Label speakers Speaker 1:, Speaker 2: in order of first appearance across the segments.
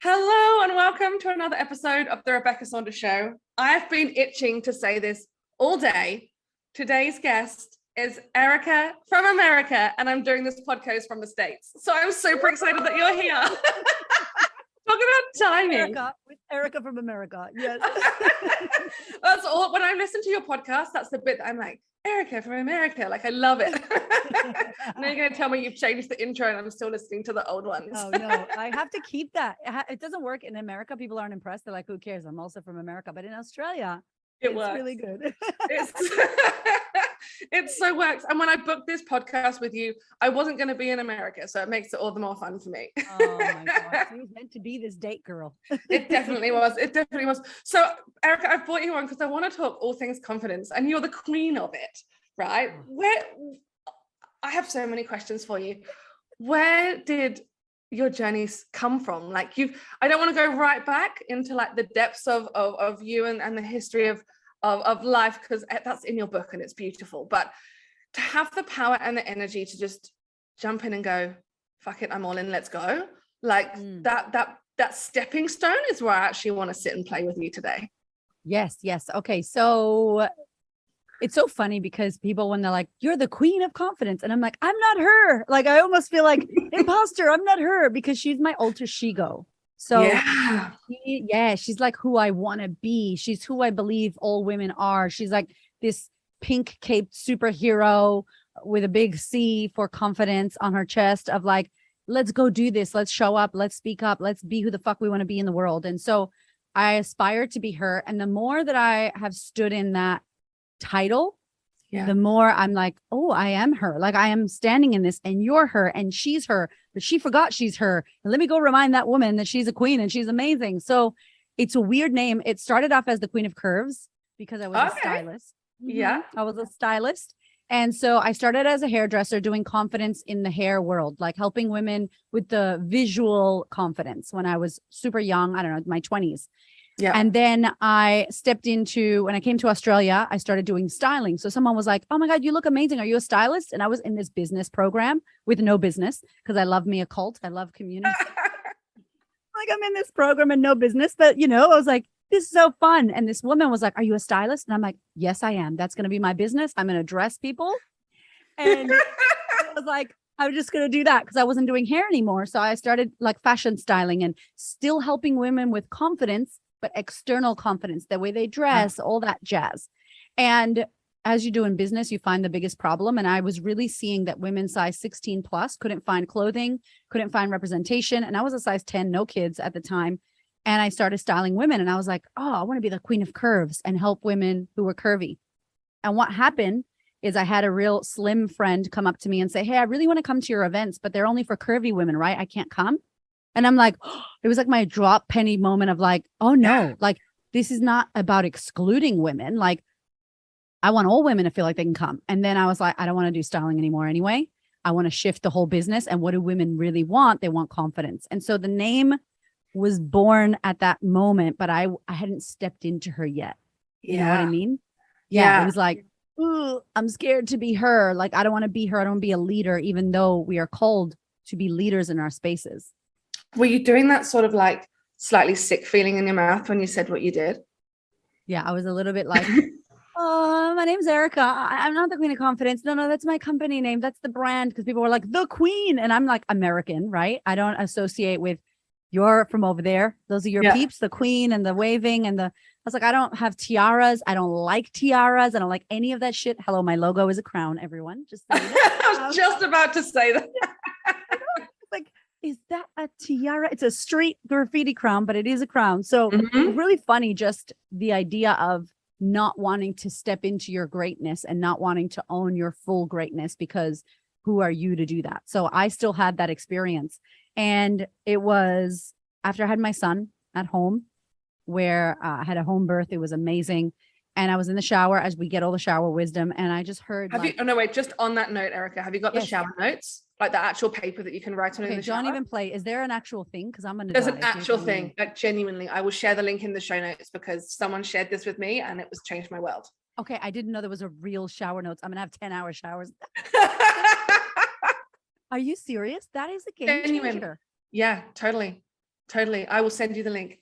Speaker 1: Hello and welcome to another episode of the Rebecca Saunders Show. I've been itching to say this all day. Today's guest is Erika from America, and I'm doing this podcast from the States. So I'm super excited that you're here. Talk about timing.
Speaker 2: With Erika from America. Yes.
Speaker 1: That's all. When I listen to your podcast, that's the bit that I'm like, Erika from America. Like, I love it. Now you're going to tell me you've changed the intro and I'm still listening to the old ones.
Speaker 2: Oh, no. I have to keep that. It doesn't work in America. People aren't impressed. They're like, who cares? I'm also from America. But in Australia, it's really good.
Speaker 1: It so works. And when I booked this podcast with you, I wasn't going to be in America. So it makes it all the more fun for me.
Speaker 2: Oh, my God. She was meant to be this date girl.
Speaker 1: It definitely was. It definitely was. So, Erika, I've brought you on because I want to talk all things confidence, and you're the queen of it, right? I have so many questions for you. Where did your journeys come from? Like, I don't want to go right back into like the depths of you and the history of life, because that's in your book and it's beautiful. But to have the power and the energy to just jump in and go, fuck it, I'm all in, let's go. Like that stepping stone is where I actually want to sit and play with you today.
Speaker 2: Yes. Okay. So it's so funny because people, when they're like, you're the queen of confidence. And I'm like, I'm not her. Like, I almost feel like imposter. I'm not her, because she's my alter shego. So she's like who I want to be. She's who I believe all women are. She's like this pink caped superhero with a big C for confidence on her chest of like, let's go do this. Let's show up. Let's speak up. Let's be who the fuck we want to be in the world. And so I aspire to be her. And the more that I have stood in that title, the more I'm like, oh, I am her. Like, I am standing in this, and you're her, and she's her, but she forgot she's her. And let me go remind that woman that she's a queen and she's amazing. So it's a weird name. It started off as the Queen of Curves because I was a stylist.
Speaker 1: Yeah.
Speaker 2: I was a stylist. And so I started as a hairdresser doing confidence in the hair world, like helping women with the visual confidence when I was super young. I don't know, my 20s. Yeah. And then I stepped into, when I came to Australia, I started doing styling. So someone was like, oh my God, you look amazing. Are you a stylist? And I was in this business program with no business, because I love me a cult. I love community. Like, I'm in this program and no business, but I was like, this is so fun. And this woman was like, are you a stylist? And I'm like, yes, I am. That's going to be my business. I'm going to dress people. And I was like, I was just going to do that because I wasn't doing hair anymore. So I started like fashion styling and still helping women with confidence, but external confidence, the way they dress, all that jazz. And as you do in business, you find the biggest problem. And I was really seeing that women size 16 plus couldn't find clothing, couldn't find representation. And I was a size 10, no kids at the time. And I started styling women, and I was like, oh, I want to be the queen of curves and help women who were curvy. And what happened is I had a real slim friend come up to me and say, hey, I really want to come to your events, but they're only for curvy women, right? I can't come. And I'm like, oh, it was like my drop penny moment of like, oh no, like this is not about excluding women. Like, I want all women to feel like they can come. And then I was like, I don't want to do styling anymore anyway. I want to shift the whole business. And what do women really want? They want confidence. And so the name was born at that moment, but I hadn't stepped into her yet. You know what I mean? Yeah. It was like, ooh, I'm scared to be her. Like, I don't want to be her. I don't want to be a leader, even though we are called to be leaders in our spaces.
Speaker 1: Were you doing that sort of like slightly sick feeling in your mouth when you said what you did?
Speaker 2: Yeah, I was a little bit like, oh, my name's Erika. I'm not the Queen of Confidence. No, that's my company name. That's the brand. Because people were like, the Queen. And I'm like, American, right? I don't associate with, you're from over there. Those are your peeps, the Queen and the waving and I was like, I don't have tiaras. I don't like tiaras. I don't like any of that shit. Hello, my logo is a crown, everyone. Just so you know.
Speaker 1: I was just about to say that.
Speaker 2: Like, is that a tiara? It's a street graffiti crown, but it is a crown. So it's really funny, just the idea of not wanting to step into your greatness and not wanting to own your full greatness, because who are you to do that? So I still had that experience. And it was after I had my son at home, where I had a home birth. It was amazing. And I was in the shower, as we get all the shower wisdom. And I just heard.
Speaker 1: Just on that note, Erika, have you got the shower notes? Like the actual paper that you can write on in the shower?
Speaker 2: Don't even play. Is there an actual thing? Because I'm going to
Speaker 1: There's an actual thing. Like, genuinely, I will share the link in the show notes because someone shared this with me and it was changed my world.
Speaker 2: Okay. I didn't know there was a real shower notes. I'm going to have 10-hour showers. Are you serious? That is a game changer.
Speaker 1: Yeah, totally.
Speaker 2: Totally.
Speaker 1: I will send you the link.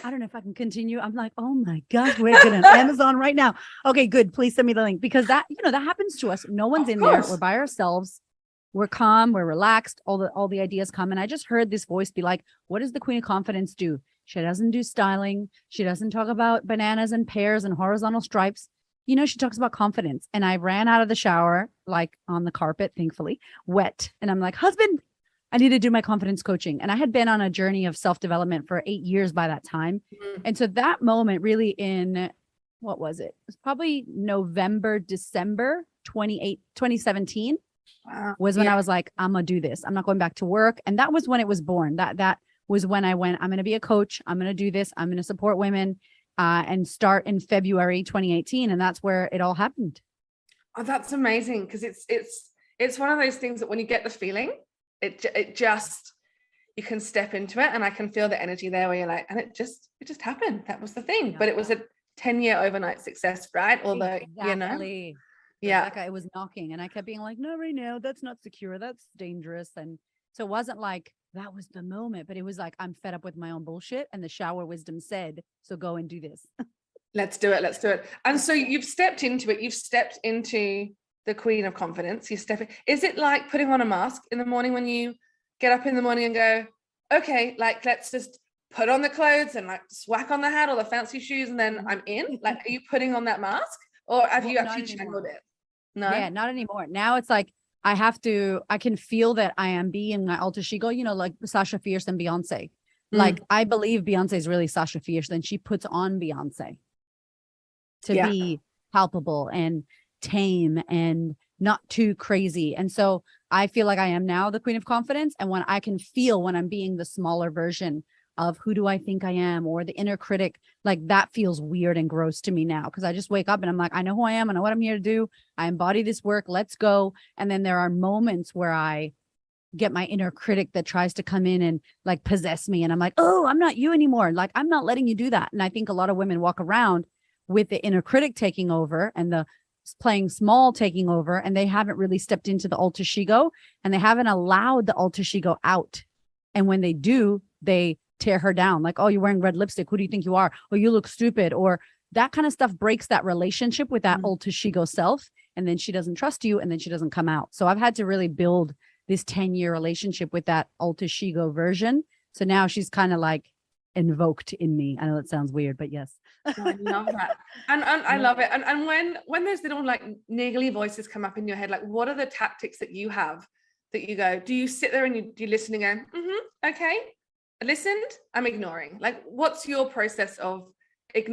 Speaker 2: I don't know if I can continue. I'm like, oh my gosh, we're going to Amazon right now. Okay, good. Please send me the link, because that, that happens to us. No one's in there. We're by ourselves. We're calm. We're relaxed. All the ideas come. And I just heard this voice be like, what does the Queen of Confidence do? She doesn't do styling. She doesn't talk about bananas and pears and horizontal stripes. She talks about confidence. And I ran out of the shower, like on the carpet, thankfully, wet. And I'm like, husband, I need to do my confidence coaching. And I had been on a journey of self-development for 8 years by that time. Mm-hmm. And so that moment really what was it? It was probably November, December 2017 was when I was like, I'm going to do this. I'm not going back to work. And that was when it was born. That was when I went, I'm going to be a coach. I'm going to do this. I'm going to support women and start in February 2018. And that's where it all happened.
Speaker 1: Oh, that's amazing. Because it's one of those things that when you get the feeling, it just, you can step into it, and I can feel the energy there where you're like, and it just happened. That was the thing. Yeah. But it was a 10-year overnight success, right? Although,
Speaker 2: exactly. Yeah. Like it was knocking, and I kept being like, no, right now, that's not secure. That's dangerous. And so it wasn't like that was the moment, but it was like, I'm fed up with my own bullshit. And the shower wisdom said, so go and do this.
Speaker 1: Let's do it. And so you've stepped into it. You've stepped into the Queen of Confidence. Is it like putting on a mask in the morning when you get up in the morning and go, okay, like, let's just put on the clothes and like whack on the hat or the fancy shoes and then I'm in? Like, are you putting on that mask, or have you actually channeled it? No.
Speaker 2: Yeah, not anymore. Now it's like, I can feel that I am being my alter shego, like Sasha Fierce and Beyonce. Like, I believe Beyonce is really Sasha Fierce. Then she puts on Beyonce to be palpable and tame and not too crazy. And so I feel like I am now the Queen of Confidence. And when I can feel when I'm being the smaller version of who do I think I am, or the inner critic, like that feels weird and gross to me now, because I just wake up and I'm like, I know who I am. I know what I'm here to do. I embody this work. Let's go. And then there are moments where I get my inner critic that tries to come in and like possess me. And I'm like, oh, I'm not you anymore. Like, I'm not letting you do that. And I think a lot of women walk around with the inner critic taking over and the playing small taking over, and they haven't really stepped into the alter shego, and they haven't allowed the alter shego out. And when they do, they tear her down. Like, oh, you're wearing red lipstick. Who do you think you are? Or you look stupid, or that kind of stuff breaks that relationship with that alter shego self. And then she doesn't trust you, and then she doesn't come out. So I've had to really build this 10-year relationship with that alter shego version. So now she's kind of like invoked in me. I know that sounds weird, but yes.
Speaker 1: I love that. And I love it. And when there's little like niggly voices come up in your head, like, what are the tactics that you have that you go, do you sit there and you listen and go, okay, I listened, I'm ignoring? Like, what's your process of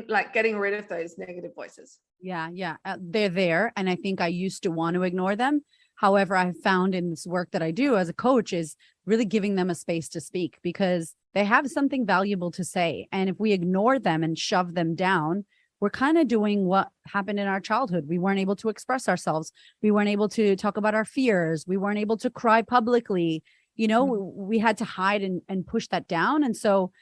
Speaker 1: like getting rid of those negative voices?
Speaker 2: Yeah. They're there. And I think I used to want to ignore them. However, I found in this work that I do as a coach is really giving them a space to speak, because they have something valuable to say. And if we ignore them and shove them down, we're kind of doing what happened in our childhood. We weren't able to express ourselves. We weren't able to talk about our fears. We weren't able to cry publicly. We had to hide and push that down. And so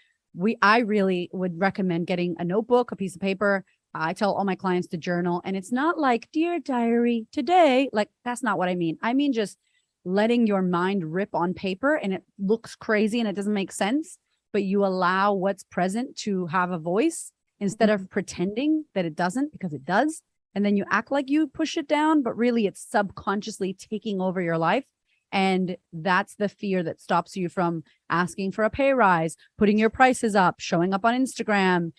Speaker 2: I really would recommend getting a notebook, a piece of paper. I tell all my clients to journal, and it's not like, dear diary today, like that's not what I mean. I mean, just letting your mind rip on paper, and it looks crazy and it doesn't make sense, but you allow what's present to have a voice instead of pretending that it doesn't, because it does. And then you act like you push it down, but really it's subconsciously taking over your life. And that's the fear that stops you from asking for a pay rise, putting your prices up, showing up on Instagram.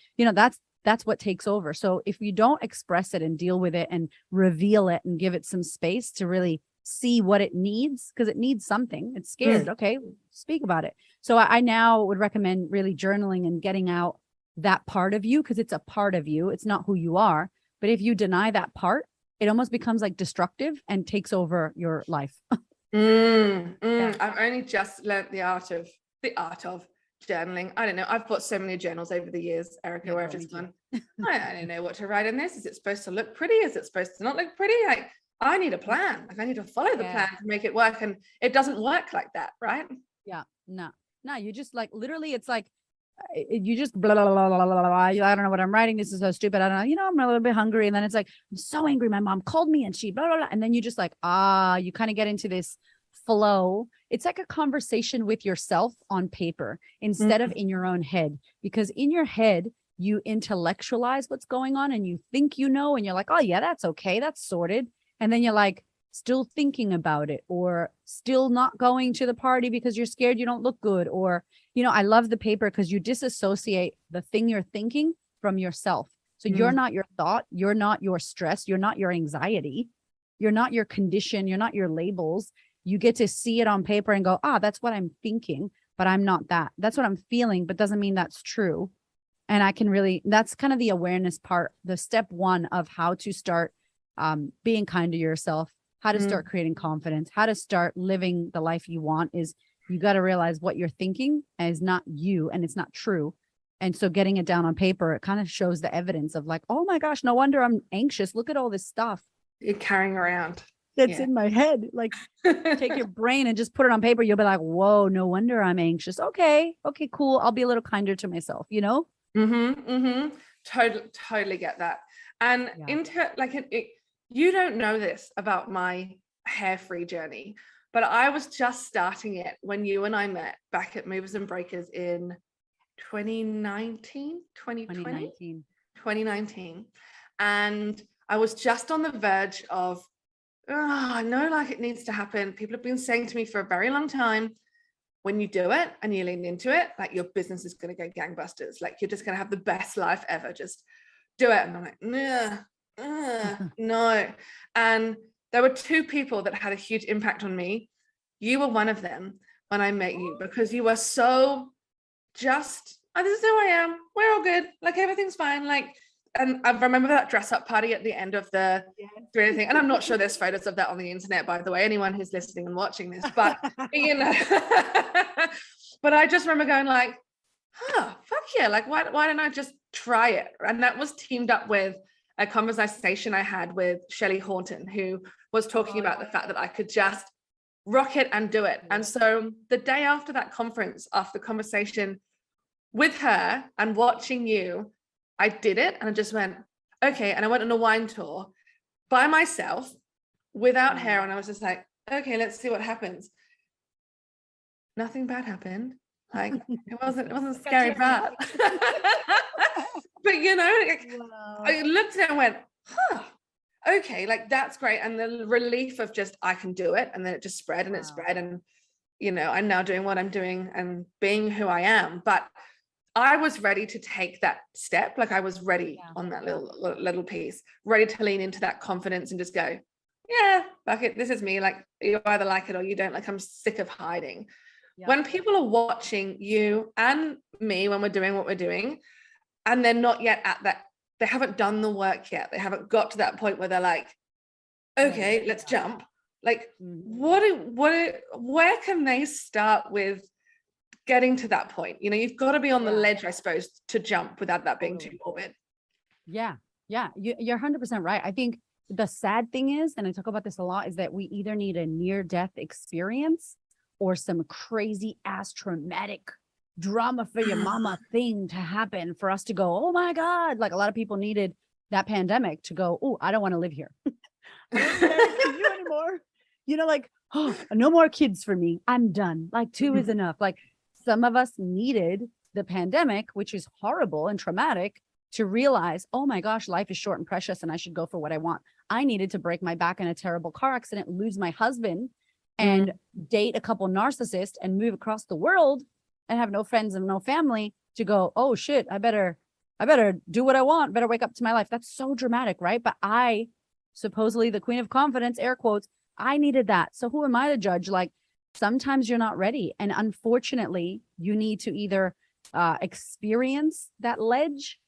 Speaker 2: That's what takes over. So if you don't express it and deal with it and reveal it and give it some space to really see what it needs, because it needs something, it's scared. Okay, speak about it. So I now would recommend really journaling and getting out that part of you, because it's a part of you. It's not who you are. But if you deny that part, it almost becomes like destructive and takes over your life.
Speaker 1: I've only just learnt the art of journaling. I don't know. I've bought so many journals over the years, Erika, where I've just gone, I don't know what to write in this. Is it supposed to look pretty? Is it supposed to not look pretty? Like, I need a plan. Like, I need to follow the plan to make it work. And it doesn't work like that, right?
Speaker 2: Yeah. No, you just like, literally, it's like, you just blah, blah, blah, blah, blah, blah. I don't know what I'm writing. This is so stupid. I don't know. I'm a little bit hungry. And then it's like, I'm so angry. My mom called me and she blah, blah, blah. And then you just like, you kind of get into this flow. It's like a conversation with yourself on paper instead of in your own head, because in your head, you intellectualize what's going on and you think, you know, and you're like, oh yeah, that's okay. That's sorted. And then you're like still thinking about it, or still not going to the party because you're scared you don't look good. Or, you know, I love the paper because you disassociate the thing you're thinking from yourself. So you're not your thought. You're not your stress. You're not your anxiety. You're not your condition. You're not your labels. You get to see it on paper and go, ah, that's what I'm thinking, but I'm not that. That's what I'm feeling, but doesn't mean that's true. And I can really, that's kind of the awareness part, the step one of how to start being kind to yourself, how to start creating confidence, how to start living the life you want is you got to realize what you're thinking is not you and it's not true. And so getting it down on paper, it kind of shows the evidence of like, oh my gosh, no wonder I'm anxious. Look at all this stuff
Speaker 1: you're carrying around.
Speaker 2: That's in my head. Like take your brain and just put it on paper. You'll be like, whoa, no wonder I'm anxious. Okay, cool. I'll be a little kinder to myself, you know?
Speaker 1: Totally get that. And you don't know this about my hair-free journey, but I was just starting it when you and I met back at Movers and Breakers in 2019. And I was just on the verge of, I know like it needs to happen. People have been saying to me for a very long time, when you do it and you lean into it, like your business is going to go gangbusters. Like you're just going to have the best life ever. Just do it. And I'm like, no. And there were two people that had a huge impact on me. You were one of them when I met you, because you were so just, oh, this is who I am. We're all good. Like everything's fine. Like, and I remember that dress up party at the end of the thing. And I'm not sure there's photos of that on the internet, by the way, anyone who's listening and watching this, but you know, but I just remember going like, fuck yeah. Like, why don't I just try it? And that was teamed up with a conversation I had with Shelley Horton, who was talking about the fact that I could just rock it and do it. And so the day after that conference, after the conversation with her and watching you, I did it and I just went, okay. And I went on a wine tour by myself without hair. And I was just like, okay, let's see what happens. Nothing bad happened. Like it wasn't scary bad. But you know, like, I looked at it and went, okay, like that's great. And the relief of just, I can do it. And then it just spread and it spread. And, you know, I'm now doing what I'm doing and being who I am. But I was ready to take that step. Like I was ready on that little piece, ready to lean into that confidence and just go, yeah, fuck it. This is me. Like you either like it or you don't. Like I'm sick of hiding. When people are watching you and me, when we're doing what we're doing, and they're not yet at that, they haven't done the work yet. They haven't got to that point where they're like, okay, let's jump. Like where can they start with getting to that point? You know, you've got to be on the ledge, I suppose, to jump without that being too morbid.
Speaker 2: Yeah. You're 100% right. I think the sad thing is, and I talk about this a lot, is that we either need a near-death experience or some crazy ass traumatic drama for your mama thing to happen for us to go, oh my God. Like a lot of people needed that pandemic to go, oh, I don't want to live here. I don't want to you anymore. You know, like, oh, no more kids for me. I'm done. Like 2 is enough. Like some of us needed the pandemic, which is horrible and traumatic, to realize, oh my gosh, life is short and precious and I should go for what I want. I needed to break my back in a terrible car accident, lose my husband and date a couple narcissists and move across the world and have no friends and no family to go, oh shit, I better do what I want, better wake up to my life. That's so dramatic, right? But I, supposedly the queen of confidence, air quotes, I needed that. So who am I to judge? Like sometimes you're not ready. And unfortunately, you need to either experience that ledge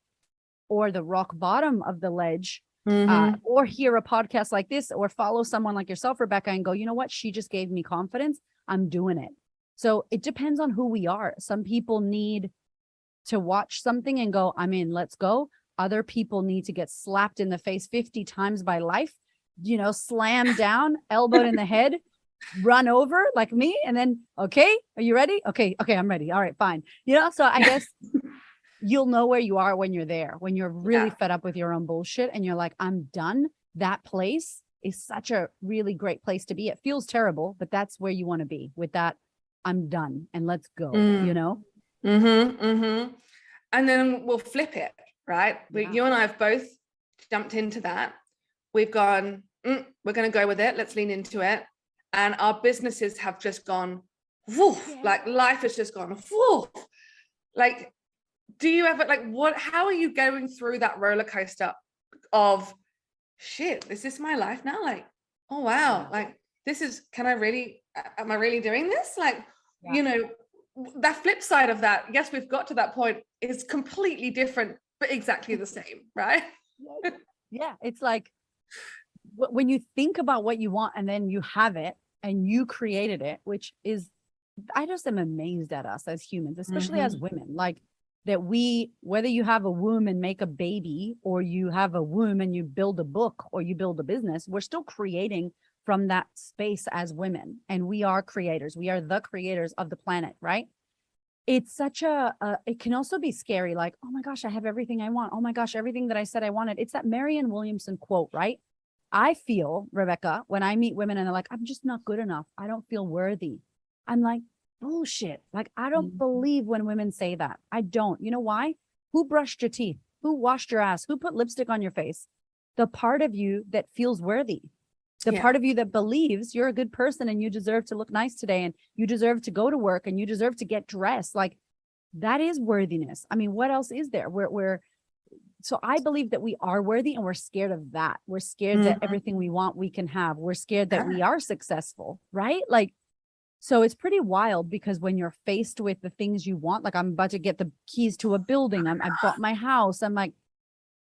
Speaker 2: or the rock bottom of the ledge, or hear a podcast like this, or follow someone like yourself, Rebecca, and go, you know what? She just gave me confidence. I'm doing it. So it depends on who we are. Some people need to watch something and go, I'm in, let's go. Other people need to get slapped in the face 50 times by life, you know, slammed down, elbowed in the head, run over like me. And then, okay, are you ready? Okay, I'm ready. All right, fine. You know, so I guess you'll know where you are when you're there, when you're really fed up with your own bullshit and you're like, I'm done. That place is such a really great place to be. It feels terrible, but that's where you want to be. With that, I'm done and let's go, you know?
Speaker 1: And then we'll flip it, right?
Speaker 2: Yeah.
Speaker 1: You and I have both jumped into that. We've gone, we're going to go with it. Let's lean into it. And our businesses have just gone, woof, like life has just gone, woof. Like, do you ever, like, how are you going through that roller coaster of, shit, is this my life now? Like, oh, wow. Like, am I really doing this? Like, you know, that flip side of that, yes, we've got to that point, is completely different, but exactly the same, right?
Speaker 2: Yeah. It's like, when you think about what you want and then you have it and you created it, which is, I just am amazed at us as humans, especially as women, like that whether you have a womb and make a baby, or you have a womb and you build a book, or you build a business, we're still creating from that space as women. And we are creators. We are the creators of the planet, right? It's such it can also be scary. Like, oh my gosh, I have everything I want. Oh my gosh, everything that I said I wanted. It's that Marianne Williamson quote, right? I feel, Rebecca, when I meet women and they're like, I'm just not good enough, I don't feel worthy, I'm like, bullshit. Like, I don't believe when women say that. I don't. You know why? Who brushed your teeth? Who washed your ass? Who put lipstick on your face? The part of you that feels worthy, the part of you that believes you're a good person and you deserve to look nice today, and you deserve to go to work, and you deserve to get dressed. Like, that is worthiness. I mean, what else is there? So I believe that we are worthy, and we're scared of that. We're scared that everything we want, we can have. We're scared that we are successful, right? Like, so it's pretty wild, because when you're faced with the things you want, like I'm about to get the keys to a building, I bought my house, I'm like,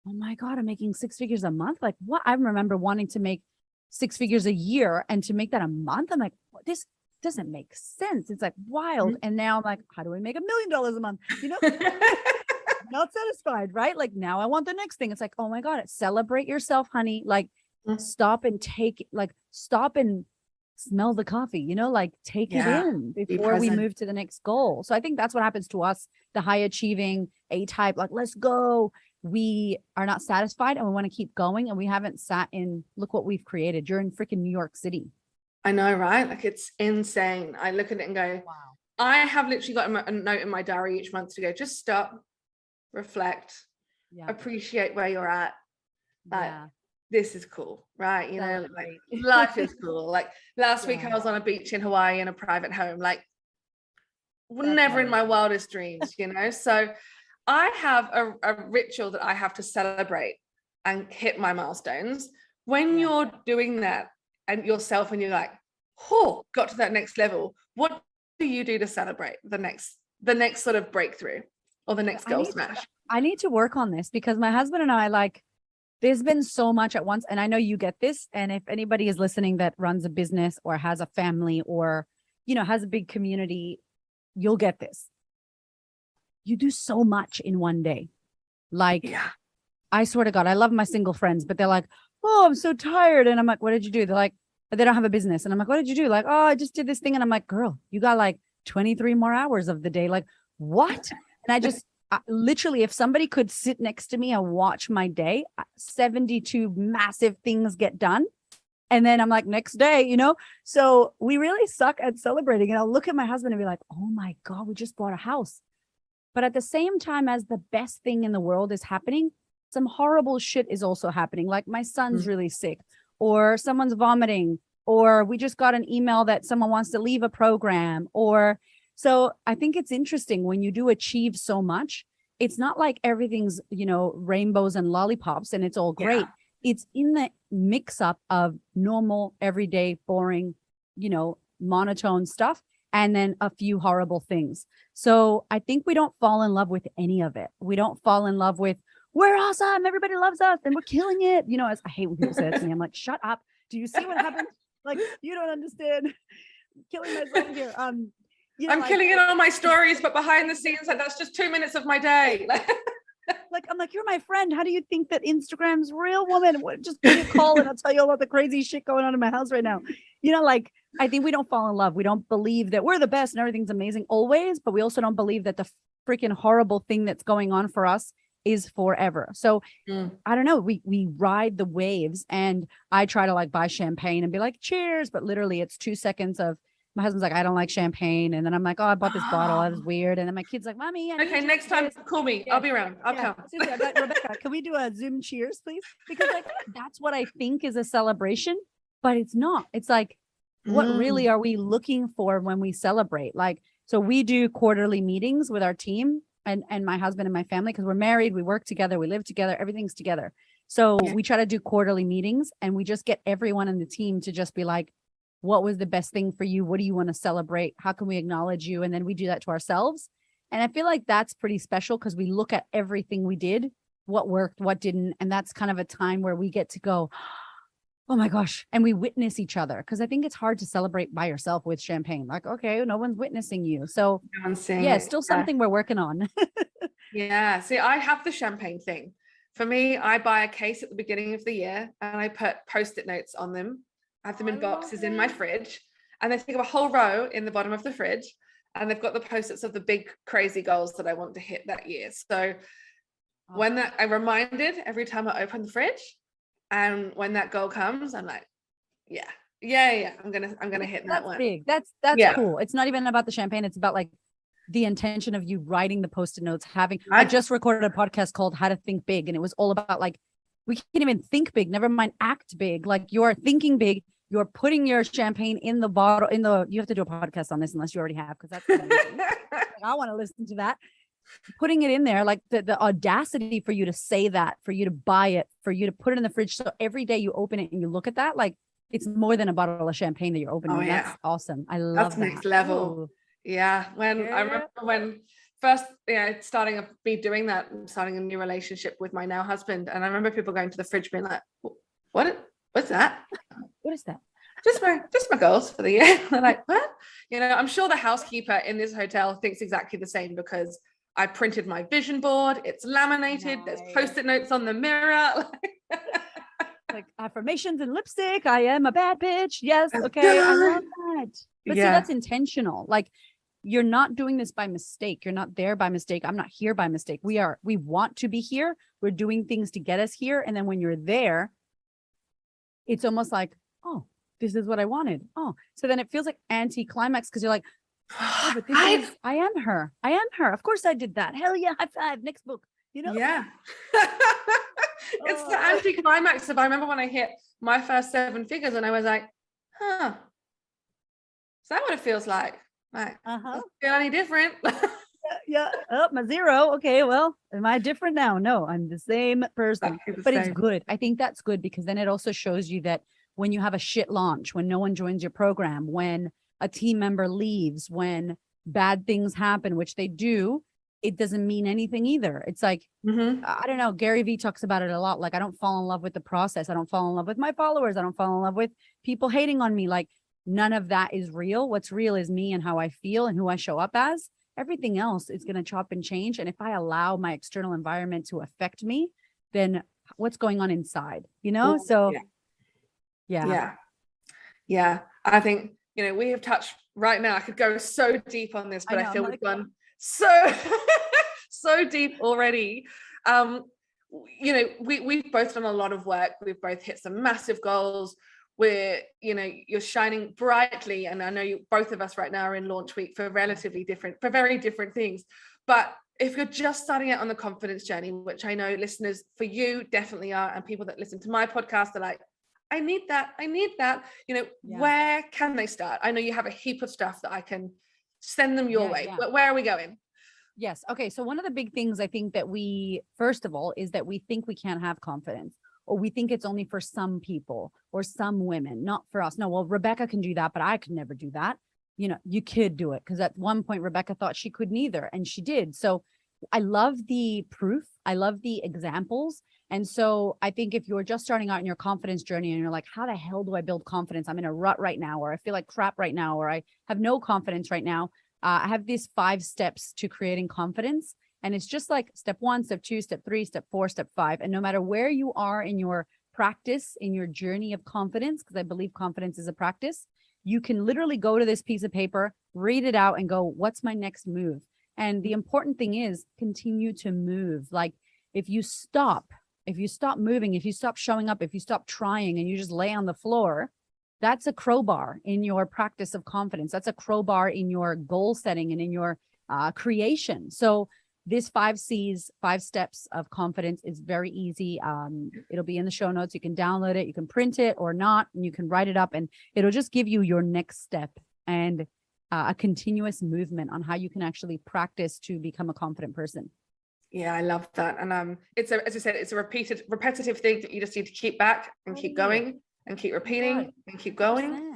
Speaker 2: oh my God, I'm making 6 figures a month. Like, what? I remember wanting to make 6 figures a year, and to make that a month, I'm like, this doesn't make sense. It's like wild. And now I'm like, how do I make $1 million a month? You know, not satisfied, right? Like, now I want the next thing. It's like, oh my God, celebrate yourself, honey. Like, stop and smell the coffee, you know, like take it in before we move to the next goal. So I think that's what happens to us, the high achieving A-type, like, let's go. We are not satisfied and we want to keep going, and we haven't sat in, look what we've created. You're in freaking New York City.
Speaker 1: I know, right? Like, it's insane. I look at it and go, wow. I have literally got a note in my diary each month to go, just stop, reflect, appreciate where you're at. Like, this is cool, right? You know, like, life is cool. Like, last week I was on a beach in Hawaii in a private home, like, never in my wildest dreams, you know? So I have a ritual that I have to celebrate and hit my milestones. When you're doing that and yourself, and you're like, oh, got to that next level, what do you do to celebrate the next sort of breakthrough, or the next goal smash?
Speaker 2: I need to work on this, because my husband and I, like, there's been so much at once, and I know you get this. And if anybody is listening that runs a business or has a family, or, you know, has a big community, you'll get this. You do so much in one day. Like, I swear to God, I love my single friends, but they're like, oh, I'm so tired. And I'm like, what did you do? They're like, they don't have a business. And I'm like, what did you do? Like, oh, I just did this thing. And I'm like, girl, you got like 23 more hours of the day. Like, what? And literally, if somebody could sit next to me and watch my day, 72 massive things get done. And then I'm like, next day, you know? So we really suck at celebrating. And I'll look at my husband and be like, oh my God, we just bought a house. But at the same time as the best thing in the world is happening, some horrible shit is also happening. Like, my son's really sick, or someone's vomiting, or we just got an email that someone wants to leave a program, so I think it's interesting when you do achieve so much. It's not like everything's, you know, rainbows and lollipops and it's all great. It's in the mix up of normal, everyday, boring, you know, monotone stuff, and then a few horrible things. So I think we don't fall in love with any of it. We don't fall in love with, we're awesome, everybody loves us, and we're killing it. You know, I hate when people say that to me. I'm like, shut up. Do you see what happened? Like, you don't understand. Killing myself here. You know,
Speaker 1: I'm killing it on my stories, but behind the scenes, like, that's just 2 minutes of my day.
Speaker 2: Like, I'm like, you're my friend. How do you think that Instagram's real woman? Just give me a call and I'll tell you all about the crazy shit going on in my house right now. You know, like, I think we don't fall in love. We don't believe that we're the best and everything's amazing always, but we also don't believe that the freaking horrible thing that's going on for us is forever. So I don't know, we ride the waves, and I try to like buy champagne and be like, cheers. But literally it's 2 seconds of, my husband's like, I don't like champagne. And then I'm like, oh, I bought this bottle. That was weird. And then my kid's like, Mommy,
Speaker 1: okay, next time call me. I'll be around. I'll come.
Speaker 2: Seriously, I'm like, Rebecca, can we do a Zoom cheers, please? Because like that's what I think is a celebration, but it's not. It's like, what really are we looking for when we celebrate? Like, so we do quarterly meetings with our team and my husband and my family, because we're married, we work together, we live together, everything's together. So we try to do quarterly meetings, and we just get everyone in the team to just be like, what was the best thing for you? What do you want to celebrate? How can we acknowledge you? And then we do that to ourselves. And I feel like that's pretty special, because we look at everything we did, what worked, what didn't. And that's kind of a time where we get to go, oh my gosh. And we witness each other. Because I think it's hard to celebrate by yourself with champagne. Like, okay, no one's witnessing you. So yeah, it's still something we're working on.
Speaker 1: Yeah. See, I have the champagne thing. For me, I buy a case at the beginning of the year and I put Post-it notes on them. I have them in boxes in my fridge, and they take up a whole row in the bottom of the fridge, and they've got the Post-its of the big crazy goals that I want to hit that year. So when that, I'm reminded every time I open the fridge, and when that goal comes, I'm like, yeah, I'm gonna hit that one.
Speaker 2: Big. That's cool. It's not even about the champagne. It's about like the intention of you writing the Post-it notes. I just recorded a podcast called How to Think Big, and it was all about like, we can't even think big, never mind act big. Like, you're thinking big, you're putting your champagne in the bottle, you have to do a podcast on this unless you already have, because that's amazing. I want to listen to that. Putting it in there, like the audacity for you to say that, for you to buy it, for you to put it in the fridge. So every day you open it and you look at that, like it's more than a bottle of champagne that you're opening. Oh, yeah. That's awesome. I love that. That's next
Speaker 1: level. Ooh. Yeah. I remember when first, starting doing that, starting a new relationship with my now husband. And I remember people going to the fridge being like, what's that?
Speaker 2: What is that?
Speaker 1: Just my goals for the year. They're like, what? I'm sure the housekeeper in this hotel thinks exactly the same, because I printed my vision board. It's laminated. Nice. There's Post-it notes on the mirror.
Speaker 2: Like affirmations and lipstick. I am a bad bitch. Yes. Okay. I love that. But see, that's intentional. Like, you're not doing this by mistake. You're not there by mistake. I'm not here by mistake. We want to be here. We're doing things to get us here. And then when you're there, it's almost like, oh, this is what I wanted. Oh, so then it feels like anti-climax, because you're like, oh, but I am her. I am her. Of course I did that. Hell yeah. High five. Next book.
Speaker 1: Yeah. It's the anti-climax of, I remember when I hit my first 7 figures and I was like, is that what it feels like? Like, doesn't feel any different.
Speaker 2: Yeah. Oh, my 0. Okay. Well, am I different now? No, I'm the same person, but it's good. I think that's good, because then it also shows you that when you have a shit launch, when no one joins your program, when a team member leaves, when bad things happen, which they do, it doesn't mean anything either. It's like, I don't know. Gary Vee talks about it a lot. Like, I don't fall in love with the process. I don't fall in love with my followers. I don't fall in love with people hating on me. Like, none of that is real. What's real is me and how I feel and who I show up as. Everything else is going to chop and change. And if I allow my external environment to affect me, then what's going on inside, So yeah.
Speaker 1: I think, we have touched right now. I could go so deep on this, but I feel we've gone so, so deep already. We've both done a lot of work. We've both hit some massive goals. You're shining brightly, and I know both of us right now are in launch week for very different things. But if you're just starting out on the confidence journey, which I know listeners for you definitely are, and people that listen to my podcast are like, I need that. Where can they start? I know you have a heap of stuff that I can send them your way. But where are we going?
Speaker 2: Yes. Okay. So one of the big things I think that first of all, is that we think we can't have confidence, or we think it's only for some people or some women, not for us. No, well, Rebecca can do that, but I could never do that. You could do it, because at one point Rebecca thought she couldn't either, and she did. So I love the proof. I love the examples. And so I think if you're just starting out in your confidence journey and you're like, how the hell do I build confidence? I'm in a rut right now, or I feel like crap right now, or I have no confidence right now. I have these 5 steps to creating confidence. And it's just like step 1, step 2, step 3, step 4, step 5. And no matter where you are in your practice, in your journey of confidence, because I believe confidence is a practice, you can literally go to this piece of paper, read it out, and go, what's my next move? And the important thing is continue to move. Like, if you stop moving, if you stop showing up, if you stop trying and you just lay on the floor, that's a crowbar in your practice of confidence. That's a crowbar in your goal setting and in your creation. So this 5 C's, 5 steps of confidence is very easy. It'll be in the show notes. You can download it, you can print it or not, and you can write it up, and it'll just give you your next step and a continuous movement on how you can actually practice to become a confident person.
Speaker 1: Yeah, I love that. And it's as you said, it's a repetitive thing that you just need to keep back and keep going and keep repeating and keep going.
Speaker 2: 100%.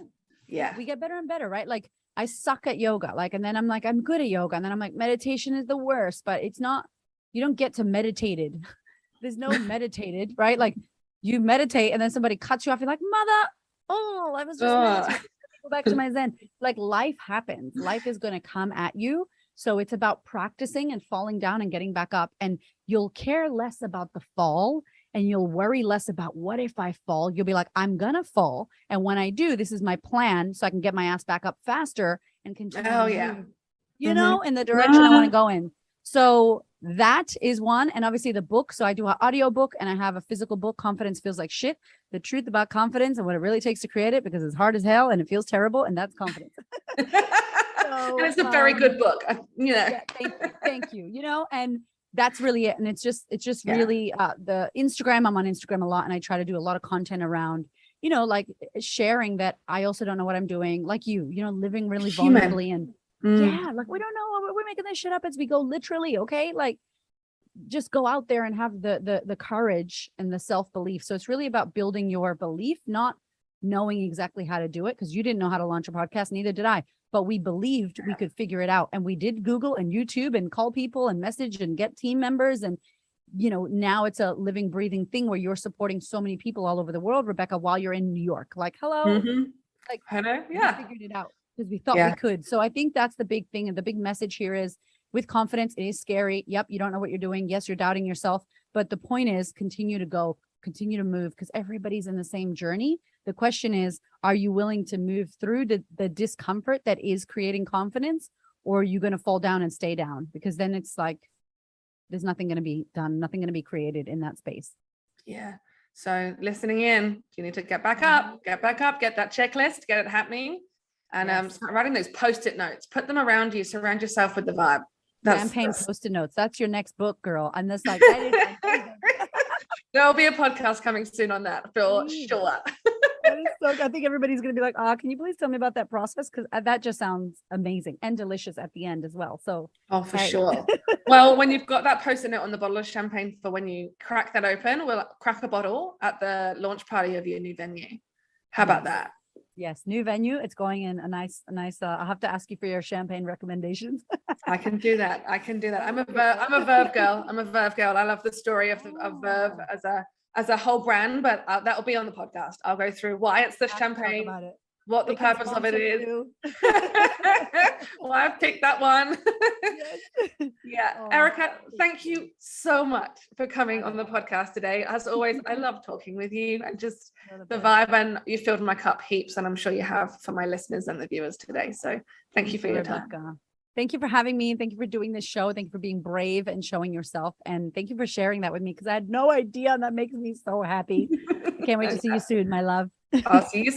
Speaker 1: Yeah.
Speaker 2: We get better and better, right? Like I suck at yoga, and then I'm like, I'm good at yoga. And then I'm like, meditation is the worst, but it's not, you don't get to meditated. There's no meditated, right? Like you meditate and then somebody cuts you off. You're like, mother, I was just meditating. Go back to my Zen. Like life happens. Life is going to come at you. So it's about practicing and falling down and getting back up. And you'll care less about the fall and you'll worry less about what if I fall. You'll be like, I'm going to fall. And when I do, this is my plan so I can get my ass back up faster and continue to move, you know, in the direction I want to go in. So that is one. And obviously the book. So I do an audio book and I have a physical book, Confidence Feels Like Shit. The truth about confidence and what it really takes to create it, because it's hard as hell and it feels terrible. And that's confidence. So,
Speaker 1: and it's a very good book, you know.
Speaker 2: Yeah, thank you. You know, and that's really it. And it's just really the Instagram. I'm on Instagram a lot, and I try to do a lot of content around, you know, like sharing that I also don't know what I'm doing, like you know, living really vulnerably and like we don't know, we're making this shit up as we go, literally. Okay, like just go out there and have the courage and the self-belief. So it's really about building your belief, not knowing exactly how to do it, because you didn't know how to launch a podcast, neither did I. But we believed we could figure it out. And we did Google and YouTube and call people and message and get team members. And, you know, now it's a living, breathing thing where you're supporting so many people all over the world, Rebecca, while you're in New York. Like, hello. Like, hello. Yeah. We figured it out because we thought we could. So I think that's the big thing. And the big message here is with confidence, it is scary. Yep. You don't know what you're doing. Yes, you're doubting yourself. But the point is continue to go, continue to move, because everybody's in the same journey. The question is, are you willing to move through the discomfort that is creating confidence, or are you going to fall down and stay down? Because then it's like, there's nothing going to be done, nothing going to be created in that space.
Speaker 1: Yeah. So listening in, you need to get back up, get that checklist, get it happening. And start writing those Post-it notes, put them around you, surround yourself with the vibe.
Speaker 2: Campaign Post-it notes. That's your next book, girl. And that's like,
Speaker 1: there'll be a podcast coming soon on that for sure.
Speaker 2: So I think everybody's going to be like, can you please tell me about that process? Because that just sounds amazing and delicious at the end as well. So,
Speaker 1: for sure. Well, when you've got that Post-it note on the bottle of champagne for when you crack that open, we'll crack a bottle at the launch party of your new venue. How about that?
Speaker 2: Yes, new venue. It's going in a nice. I'll have to ask you for your champagne recommendations.
Speaker 1: I can do that. I'm a Verve girl. I love the story of Verve as a whole brand, but that'll be on the podcast. I'll go through why it's the champagne, what the purpose of it is, why I've picked that one. Erika, thank you so much for coming on the podcast today. As always, I love talking with you and just the vibe, and you filled my cup heaps, and I'm sure you have for my listeners and the viewers today. So thank you for your time.
Speaker 2: Thank you for having me. Thank you for doing this show. Thank you for being brave and showing yourself. And thank you for sharing that with me, because I had no idea. And that makes me so happy. I can't wait to see you soon, my love.
Speaker 1: I'll see you soon.